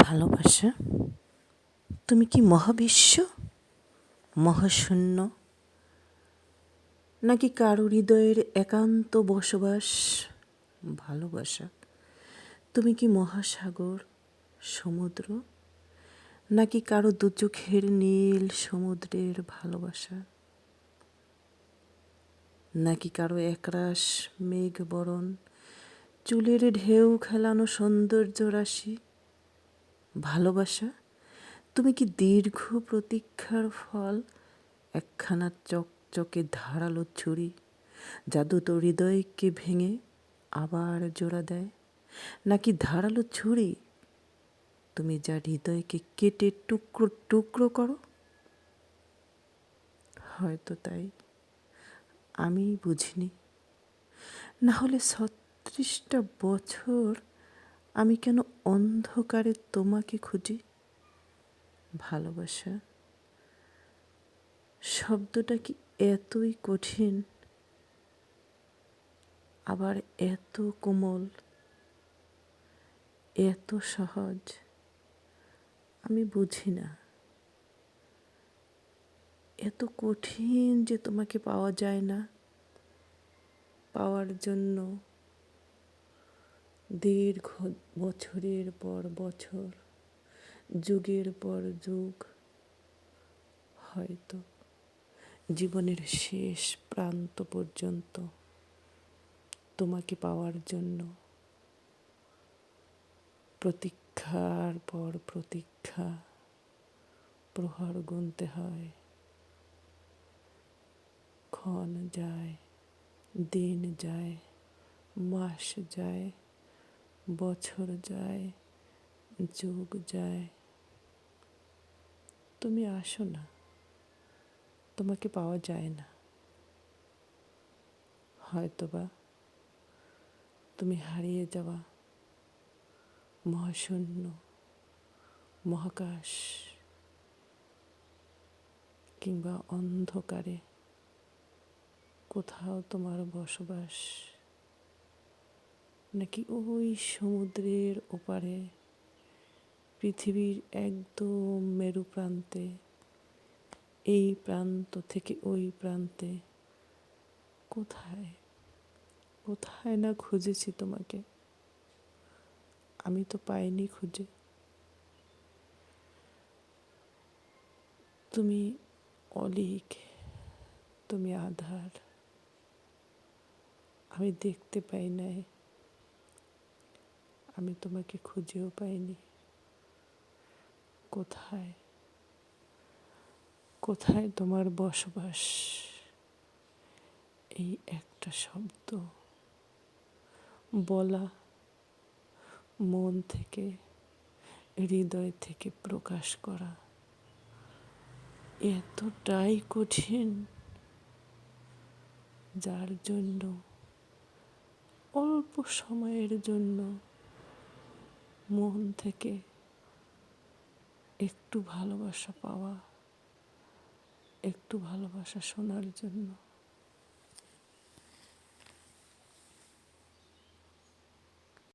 ভালোবাসা, তুমি কি মহাবিশ্ব, মহাশূন্য, নাকি কারো হৃদয়ের একান্ত বসবাস? ভালোবাসা, তুমি কি মহাসাগর, সমুদ্র, নাকি কারো দুচোখের নীল সমুদ্রের ভালোবাসা, নাকি কারো একরাশ মেঘ বরণ, চুলের ঢেউ খেলানো সৌন্দর্য রাশি? ভালোবাসা, তুমি কি দীর্ঘ প্রতীক্ষার ফল, একখানা চকচকে ধারালো ছুরি, জাদু তো হৃদয়কে ভেঙে আবার জোড়া দেয়? নাকি ধারালো ছুরি, তুমি যা হৃদয়কে কেটে টুকরো টুকরো করো? হয়তো তাই আমি বুঝিনি, না হলে ৩৬টা বছর আমি কেন অন্ধকারে তোমাকে খুঁজি? ভালোবাসা শব্দটা কি এতই কঠিন, আবার এত কোমল, এত সহজ? আমি বুঝি না। এত কঠিন যে তোমাকে পাওয়া যায় না, পাওয়ার জন্য দীর্ঘ বছরের পর বছর, যুগের পর যুগ, হয়তো জীবনের শেষ প্রান্ত পর্যন্ত তোমাকে পাওয়ার জন্য প্রতীক্ষার পর প্রতীক্ষা, প্রহর গুনতে হয়। ক্ষণ যায়, দিন যায়, মাস যায়, বছর যায়, যুগ যায়। তুমি আসো না, তোমাকে পাওয়া যায় না। হয়তোবা তুমি হারিয়ে যাওয়া মহাশূন্য, মহাকাশ কিংবা অন্ধকারে কোথাও তোমার বসবাস, নাকি ওই সমুদ্রের ওপারে, পৃথিবীর একদম মেরু প্রান্তে, এই প্রান্ত থেকে ওই প্রান্তে, কোথায় কোথায় না খুঁজেছি তোমাকে, আমি তো পাইনি খুঁজে। তুমি অলীক, তুমি আধার, আমি দেখতে পাই নাই, আমি তোমাকে খুঁজেও পাইনি। কোথায় কোথায় তোমার বসবাস? এই একটা শব্দ বলা, মন থেকে, হৃদয় থেকে প্রকাশ করা এতটাই কঠিন, যার জন্য অল্প সময়ের জন্য মন থেকে একটু ভালোবাসা পাওয়া, একটু ভালোবাসা শোনার জন্য